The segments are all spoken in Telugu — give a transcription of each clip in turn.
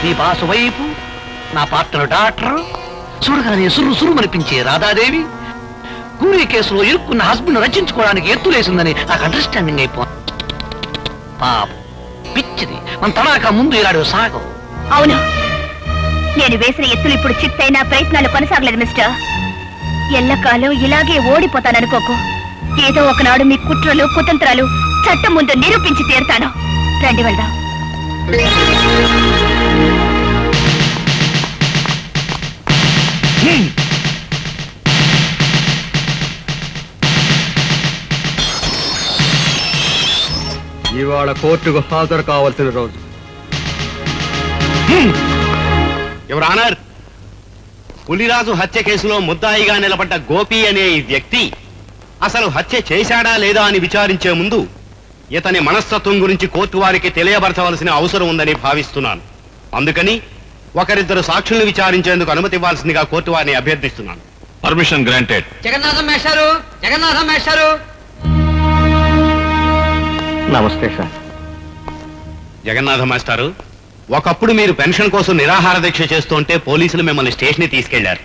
నీ బాసు వైపు, నా పార్ట్నర్ డాక్టర్, చూడగానే సురు అనిపించే రాధాదేవి కూలీ కేసులో ఇరుక్కున్న హస్బెండ్ రచించుకోవడానికి ఎత్తులేసిందని నాకు అండర్స్టాండింగ్ పాప పిచ్చిది. మన తడాక ముందు ఇలాడు సాగం. అవును, నేను వేసిన ఎత్తులు ఇప్పుడు చిత్తైన ప్రయత్నాలు కొనసాగలేదు మిస్టర్. ఎల్లకాలం ఇలాగే ఓడిపోతాననుకోకు. ఏదో ఒకనాడు మీ కుట్రలు కుతంత్రాలు చట్టం ముందు నిరూపించి తీరుతాను. రండి వెళ్దాం. ఇవాళ కోర్టుకు హాజరు కావాల్సిన రోజు. యువర్ ఆనర్, పులిరాజు హత్య కేసులో ముద్దాయిగా నిలబడ్డ గోపి అనే ఈ వ్యక్తి అసలు హత్య చేశాడా లేదా అని విచారించే ముందు ఇతని మనస్తత్వం గురించి కోర్టు వారికి తెలియబరచవలసిన అవసరం ఉందని భావిస్తున్నాను. అందుకని ఒకరిద్దరు సాక్షుల్ని విచారించేందుకు అనుమతి ఇవ్వాల్సిందిగా కోర్టు వారిని అభ్యర్థిస్తున్నాను. Permission granted. జగన్నాథం మేస్టారు. నమస్తే సార్. జగన్నాథ మాస్టారు, ఒకప్పుడు మీరు పెన్షన్ కోసం నిరాహార దీక్ష చేస్తుంటే పోలీసులు మిమ్మల్ని స్టేషన్ తీసుకెళ్లారు.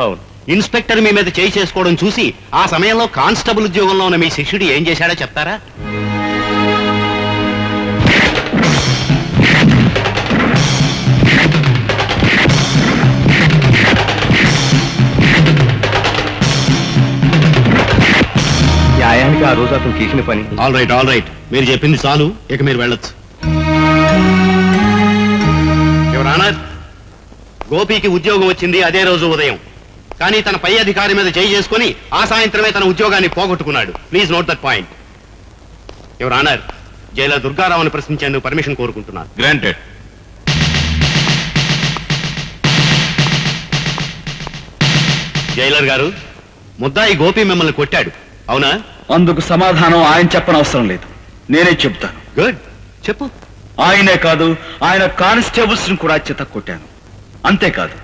అవును. ఇన్స్పెక్టర్ మీ మీద చేయి చేసుకోవడం చూసి ఆ సమయంలో కానిస్టేబుల్ ఉద్యోగంలో ఉన్న మీ శిష్యుడు ఏం చేశాడో చెప్తారా? న్యాయానికి ఆ రోజు అతను చేసిన పని. ఆల్ రైట్, మీరు చెప్పింది చాలు, ఇక మీరు వెళ్ళొచ్చు. యువర్ ఆనర్, గోపికి ఉద్యోగం వచ్చింది అదే రోజు ఉదయం. కానీ తన పై అధికారి మీద చేయి చేసుకుని ఆ సాయంత్రమే తన ఉద్యోగాన్ని పోగొట్టుకున్నాడు. Please note that point. Your honour, jailer దుర్గారావుని ప్రశ్నించేందుకు పర్మిషన్ కోరుకుంటున్నాను. గ్రాంటెడ్. జైలర్ గారు, ముద్దాయి గోపి మిమ్మల్ని కొట్టాడు, అవునా? అందుకు సమాధానం ఆయన చెప్పనవసరం లేదు, నేనే చెప్తాను. గుడ్, చెప్పు. ఆయనే కాదు, ఆయన కానిస్టేబుల్స్ ని కూడా చెత్త కొట్టాను. అంతేకాదు,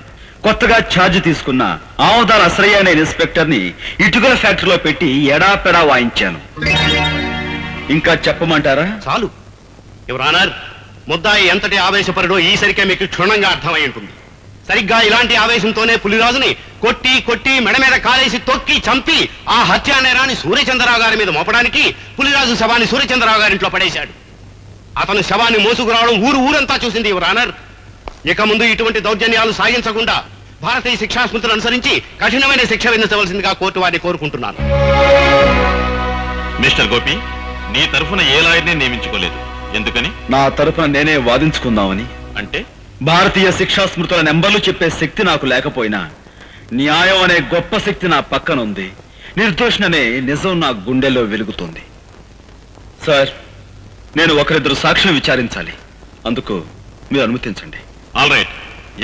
కొత్తగా ఛార్జ్ తీసుకున్న ఆమదాల అసరయ్య అనే ఇన్స్పెక్టర్ ని ఇటుకల ఫ్యాక్టరీలో పెట్టి ఎడాపెడా వాయించాను. ఇంకా చెప్పమంటారా? చాలు. యువర్ ఆనర్, ముద్దాయి ఎంతటి ఆవేశపరుడో ఈసరికే మీకు క్షుణ్ణంగా అర్థమై ఉంటుంది. సరిగ్గా ఇలాంటి ఆవేశంతోనే పులిరాజుని కొట్టి మెడ మీద కాలేసి తొక్కి చంపి ఆ హత్యా నేరాన్ని సూర్యచంద్రరావు గారి మీద మోపడానికి పులిరాజు శవాన్ని సూర్యచంద్రరావు గారింట్లో పడేశాడు. అతను శవాన్ని మోసుకురావడం ఊరంతా చూసింది యువర్ ఆనర్. ఇక ముందు ఇటువంటి దౌర్జన్యాలు సాగించకుండా భారతీయ శిక్షా స్మృతులను అనుసరించి కఠినమైన శిక్ష విధించవలసిందిగా కోర్టు వారిని కోరుకుంటున్నాను. మిస్టర్ గోపి, నీ తరఫున ఏ లాయర్ని నియమించుకోలేదు, ఎందుకని? నా తరఫున నేనే వాదించుకుందామని. అంటే భారతీయ శిక్షా స్మృతుల నెంబర్లు చెప్పే శక్తి నాకు లేకపోయినా న్యాయం అనే గొప్ప శక్తి నా పక్కనుంది. నిర్దోషణనే నిజం నా గుండెల్లో వెలుగుతుంది. సార్, నేను ఒకరిద్దరు సాక్షులు విచారించాలి, అందుకు మీరు అనుమతించండి. ఆల్ రైట్,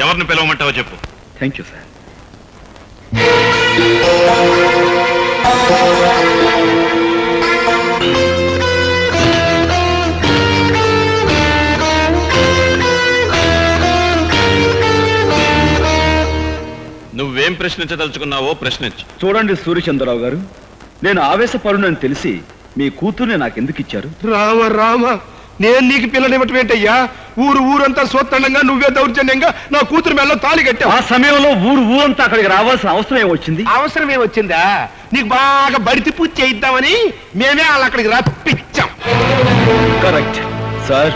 ఎవరిని పిలవమంటావో చెప్పు. Thank you sir. నువ్వేం ప్రశ్నించదలుచుకున్నావో ప్రశ్నించు. చూడండి సూర్యచంద్రరావు గారు, నేను ఆవేశపరునని తెలిసి మీ కూతుర్ని నాకెందుకు ఇచ్చారు? రామ, నేను నీకు పిల్లనివ్వటం ఏంటయ్యా? ఊరంతా సోత్తండంగా నువ్వే దౌర్జన్యంగా నా కూతురు మెల్ల తాళి కట్టావు. ఆ సమయంలో ఊరంతా అక్కడికి రావాల్సిన అవసరం ఏమొచ్చింది? అవసరం ఏమొచ్చిందా? నీకు బాగా బడితి పూజ చేయిద్దామని మేమే వాళ్ళు అక్కడికి రప్పించాం. Correct sir.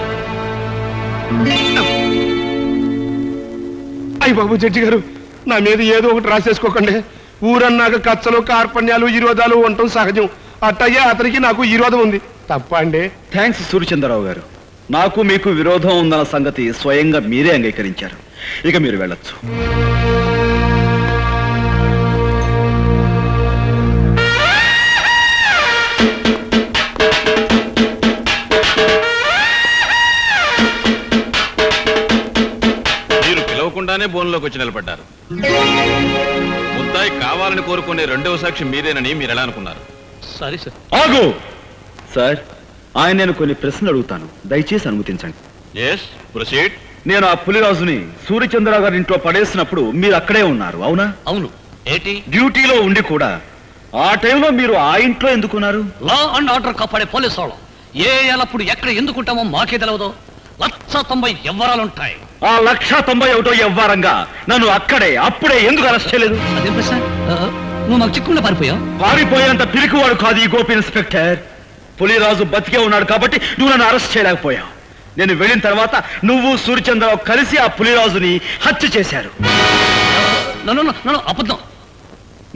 అయ్య బాబు జడ్జి గారు, నా మీద ఏదో ఒకటి రాసేసుకోకండి. ఊరన్నాక కచ్చలు కార్పణ్యాలు విరోధాలు ఉండటం సహజం. అట్టయ్యే అతనికి నాకు విరోధం ఉంది. తప్ప అండి? థ్యాంక్స్ సూర్యచంద్రరావు గారు, నాకు మీకు విరోధం ఉందన్న సంగతి స్వయంగా మీరే అంగీకరించారు. ఇక మీరు వెళ్ళొచ్చు. మీరు పిలవకుండానే బోన్లోకి వచ్చి నిలబడ్డారు. ముద్దాయి కావాలని కోరుకునే రెండవ సాక్షి మీరేనని మీరు ఎలా అనుకున్నారు? సరే సార్. ఆగు సార్, ఆయన నేను కొన్ని ప్రశ్నలు అడుగుతాను, దయచేసి అనుమతించండి. yes proceed. నేను ఆ పులిరాజుని సూర్యచంద్రరావు గారి ఇంట్లో పడేసినప్పుడు మీరు అక్కడే ఉన్నారు, అవునా? అవును. ఏంటి? డ్యూటీలో ఉండి కూడా ఆ టైంలో మీరు ఆ ఇంట్లో ఎందుకున్నారు? లా అండ్ ఆర్డర్ కాపాడే పోలీసు వాళ్ళం ఏ ఎల్లప్పుడు ఎక్కడ ఎందుకుంటామో మాకే తెలవదు. 190 ఎవ్వరాలుంటాయి. ఆ 191 ఎవ్వారంగా నన్ను అక్కడే అప్పుడే ఎందుకు అరెస్ట్ చేయలేదు? అదేం ప్రశ్న? నువ్వు మాకు చిక్కుకుండా పారిపోయావు. పారిపోయేంత పిరికివాడు కాదు ఈ గోపి ఇన్స్పెక్టర్. పులిరాజు బతికే ఉన్నాడు కాబట్టి నువ్వు నన్ను అరెస్ట్ చేయలేకపోయావు. నేను వెళ్ళిన తర్వాత నువ్వు సూర్యచంద్రరావు కలిసి ఆ పులిరాజుని హత్య చేశారు. అబద్ధం.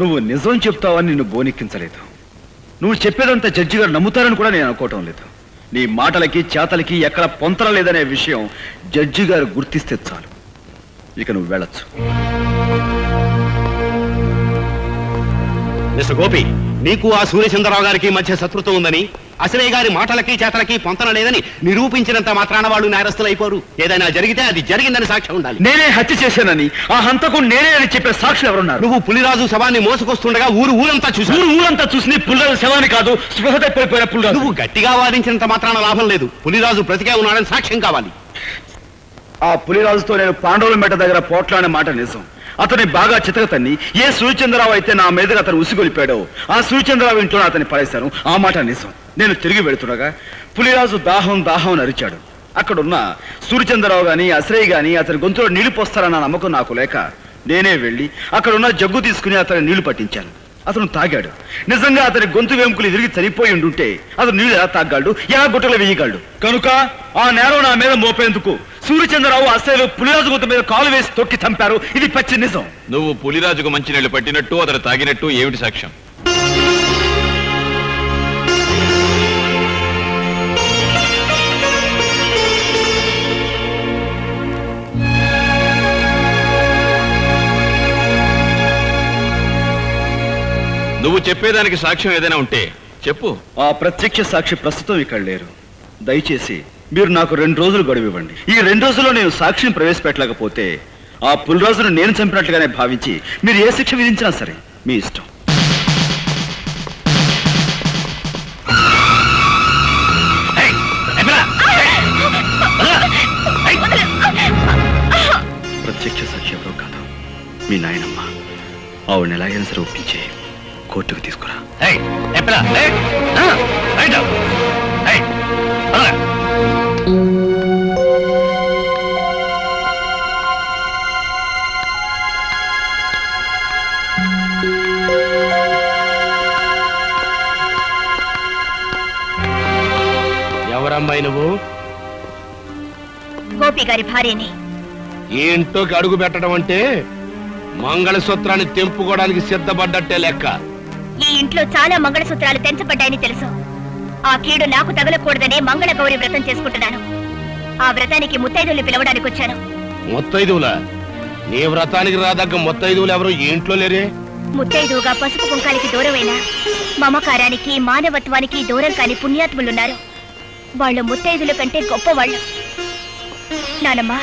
నువ్వు నిజం చెప్తావని నిన్ను బోనెక్కించలేదు. నువ్వు చెప్పేదంతా జడ్జి గారు నమ్ముతారని కూడా నేను అనుకోవటం లేదు. నీ మాటలకి చేతలకి ఎక్కడ పొంతన లేదనే విషయం జడ్జి గారు గుర్తిస్తే చాలు. ఇక నువ్వు వెళ్ళొచ్చు. మిస్టర్ గోపి, నీకు ఆ సూర్యచంద్రరావు గారికి మధ్య శత్రుత్వం ఉందని, అసలే గారి మాటలకి చేతలకి పొంతన లేదని నిరూపించినంత మాత్రాన వాళ్ళు నేరస్తులు అయిపోరు. ఏదైనా జరిగితే అది జరిగిందని సాక్ష్యం ఉండాలి. నేనే హత్య చేశానని, ఆ హంతకుడు నేనే అని చెప్పే సాక్షులు ఎవరున్నారు? నువ్వు పులిరాజు శవాన్ని మోసుకొస్తుండగా ఊరంతా చూసి పులిరాజు శవాన్ని కాదు, స్పృహ తప్పిపోయిన పులిరాజు. నువ్వు గట్టిగా వాదించినంత మాత్రాన లాభం లేదు. పులిరాజు బ్రతికే ఉన్నాడని సాక్ష్యం కావాలి. ఆ పులిరాజుతో నేను పాండవుల మెట్ట దగ్గర పోట్లాడిన మాట నిజం. అతని బాగా చితకతన్ని ఏ సూర్యచంద్రరావు అయితే నా మీదగా అతను ఉసిగొలిపాడో ఆ సూర్యచంద్రరావు ఇంట్లో అతన్ని పడేశాను. ఆ మాట నిజం. నేను తిరిగి వెళుతుండగా పులిరాజు దాహం అని అరిచాడు. అక్కడున్న సూర్యచంద్రరావు గాని అశ్రయ్ గాని అతని గొంతులో నీళ్లు పోస్తారన్న నమ్మకం నాకు లేక నేనే వెళ్ళి అక్కడున్న జగ్గు తీసుకుని అతని నీళ్లు పట్టించాను. అతను తాగాడు. నిజంగా అతని గొంతు వెంకులు విరిగి చనిపోయి ఉండుంటే అతను నీళ్లు ఎలా తాగలడు, ఎలా గుట్టలు వేయగలడు? కనుక ఆ నేరం నా మీద మోపేందుకు సూర్యచంద్రరావు అసలు పులిరాజు గొంతు మీద కాలు వేసి తొక్కి చంపారు. ఇది పచ్చి నిజం. నువ్వు పులిరాజుకు మంచినీళ్లు పట్టినట్టు అతను తాగినట్టు ఏమిటి సాక్ష్యం? నువ్వు చెప్పేదానికి సాక్ష్యం ఏదైనా ఉంటే చెప్పు. ఆ ప్రత్యక్ష సాక్షి ప్రస్తుతం ఇక్కడ లేరు. దయచేసి మీరు నాకు 2 రోజులు గడువు ఇవ్వండి. ఈ 2 రోజుల్లో నేను సాక్షిని ప్రవేశపెట్టలేకపోతే ఆ పులిరాజును నేను చంపినట్లుగానే భావించి మీరు ఏ శిక్ష విధించినా సరే మీ ఇష్టం. ప్రత్యక్ష సాక్షి ఎవరో కాదు, మీ నాయనమ్మ. ఆవిడని ఎలాగైనా సరే ఒప్పించే కోర్టుకు తీసుకురా. ఎవరమ్మాయి నువ్వు? గోపి గారి భార్యని. ఈ ఇంట్లోకి అడుగు పెట్టడం అంటే మంగళసూత్రాన్ని తెంపుకోవడానికి సిద్ధపడ్డట్టే లెక్క. ఈ ఇంట్లో చాలా మంగళసూత్రాలు తెంచబడ్డాయని తెలుసు. ఆ కీడు నాకు తగలకూడదనే మంగళ గౌరి వ్రతం చేసుకుంటున్నాను. ఆ వ్రతానికి ముత్తైదువులు పిలవడానికి వచ్చాను. ముత్తైదువులా? నీ వ్రతానికి రాదగ్గ ముత్తైదువులు ఎవరు ఈ ఇంట్లో లేరే? ముత్తైదువుగా పసుపు కుంకాలకి దూరమైన మమకారానికి మానవత్వానికి దూరం కాని పుణ్యాత్ములున్నారు. వాళ్ళు ముత్తైదుల కంటే గొప్పవాళ్ళు. నానమ్మా,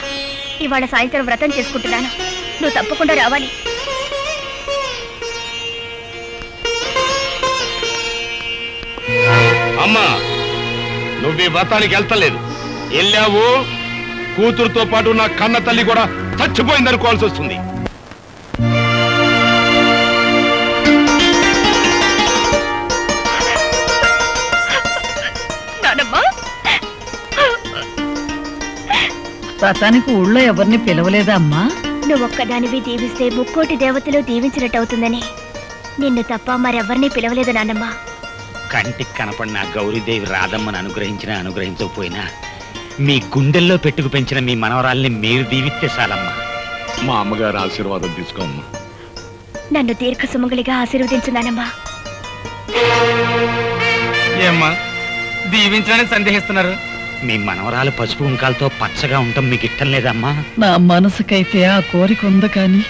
ఇవాళ సాయంత్రం వ్రతం చేసుకుంటున్నాను. నువ్వు తప్పకుండా రావాలి. అమ్మా, నువ్వు ఈ వ్రతానికి వెళ్తలేదు. వెళ్ళావు, కూతురుతో పాటు నా కన్న తల్లి కూడా చచ్చిపోయిందనుకోవాల్సి వస్తుంది. వ్రతానికి ఊళ్ళో ఎవరిని పిలవలేదా అమ్మా? నువ్వొక్కదానివి దీవిస్తే ముక్కోటి దేవతలు దీవించినట్టవుతుందని నిన్ను తప్ప మరెవరిని పిలవలేదు నాన్నమ్మ. కంటికి కనపడిన గౌరీదేవి రాధమ్మను అనుగ్రహించినా అనుగ్రహించకపోయినా మీ గుండెల్లో పెట్టుకు పెంచిన మీ మనవరాల్ని మీరు దీవిస్తే చాలమ్మా. మా అమ్మగారు ఆశీర్వాదం తీసుకోమ్మా. నన్ను దీర్ఘ సుమంగళిగా ఆశీర్వదించున్నానమ్మా. ఏమ్మా దీవించడానికి సందేహిస్తున్నారు? మీ మనవరాలు పసుపు కుంకాలతో పచ్చగా ఉండటం మీకు ఇష్టం లేదమ్మా? నా మనసుకైతే ఆ కోరిక ఉంది, కానీ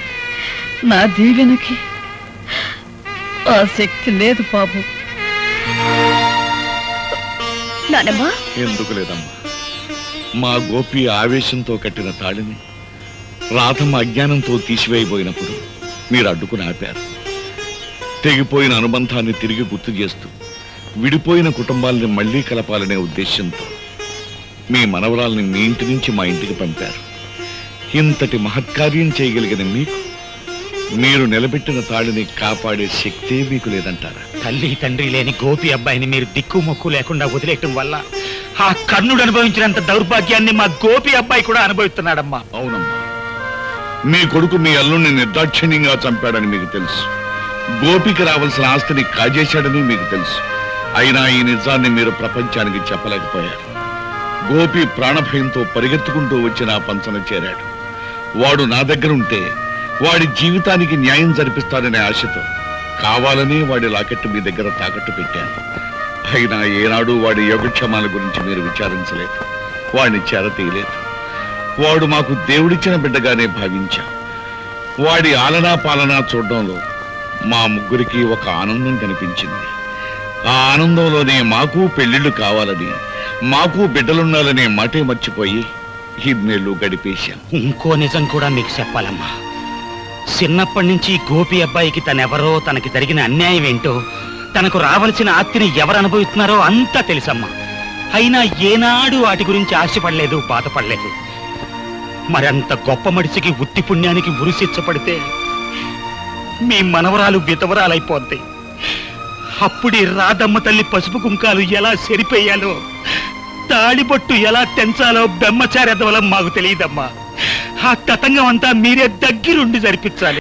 నా దీవెనకి ఆ శక్తి లేదు బాబు. నానమ్మా, ఎందుకు లేదమ్మా? మా గోపి ఆవేశంతో కట్టిన తాళిని రాధమ్మ అజ్ఞానంతో తీసివేయబోయినప్పుడు మీరు అడ్డుకుని ఆపారు. తెగిపోయిన అనుబంధాన్ని తిరిగి గుర్తు చేస్తూ విడిపోయిన కుటుంబాలని మళ్లీ కలపాలనే ఉద్దేశంతో మీ మనవరాల్ని మీ ఇంటి నుంచి మా ఇంటికి పంపారు. ఇంతటి మహత్కార్యం చేయగలిగిన మీకు మీరు నిలబెట్టిన తాళిని కాపాడే శక్తే మీకు లేదంటారా? తల్లి తండ్రి లేని గోపి అబ్బాయిని మీరు దిక్కు మొక్కు లేకుండా వదిలేయటం వల్ల ఆ కర్ణుడు అనుభవించినంత దౌర్భాగ్యాన్ని మా గోపి అబ్బాయి కూడా అనుభవిస్తున్నాడమ్మా. అవునమ్మా, మీ కొడుకు మీ అల్లుణ్ణి నిర్దాక్షిణ్యంగా చంపాడని మీకు తెలుసు. గోపికి రావాల్సిన ఆస్తిని కాజేశాడని మీకు తెలుసు. అయినా ఈ నిజాన్ని మీరు ప్రపంచానికి చెప్పలేకపోయారు. గోపి ప్రాణభయంతో పరిగెత్తుకుంటూ వచ్చి నా పంచన చేరాడు. వాడు నా దగ్గర ఉంటే వాడి జీవితానికి న్యాయం జరిపిస్తాడనే ఆశతో కావాలని వాడి లాకెట్టు మీ దగ్గర తాకట్టు పెట్టాను. అయినా ఏనాడు వాడి యోగక్షేమాల గురించి మీరు విచారించలేదు, వాడిని చేరతీయలేదు. వాడు మాకు దేవుడిచ్చిన బిడ్డగానే భావించాం. వాడి ఆలనా పాలనా చూడడంలో మా ముగ్గురికి ఒక ఆనందం కనిపించింది. ఆ ఆనందంలోనే మాకు పెళ్లిళ్ళు కావాలని, మాకు బిడ్డలుండాలనే మాటే మర్చిపోయి ఇన్నేళ్లు గడిపేశాం. ఇంకో నిజం కూడా మీకు చెప్పాలమ్మా. చిన్నప్పటి నుంచి గోపి అబ్బాయికి తనెవరో, తనకి జరిగిన అన్యాయం ఏంటో, తనకు రావలసిన ఆస్తిని ఎవరు అనుభవిస్తున్నారో అంతా తెలుసమ్మా. అయినా ఏనాడు వాటి గురించి ఆశపడలేదు, బాధపడలేదు. మరంత గొప్ప మడిసికి ఉత్తి పుణ్యానికి ఉరిశిచ్చపడితే మీ మనవరాలు విధవరాలైపోద్ది. అప్పుడే రాధమ్మ తల్లి పసుపు కుంకాలు ఎలా సరిపోయాలో, తాళిబొట్టు ఎలా తెంచాలో బెమ్మచారెదవలం మాకు తెలియదమ్మా. ఆ తతంగం అంతా మీరే దగ్గరుండి జరిపించాలి.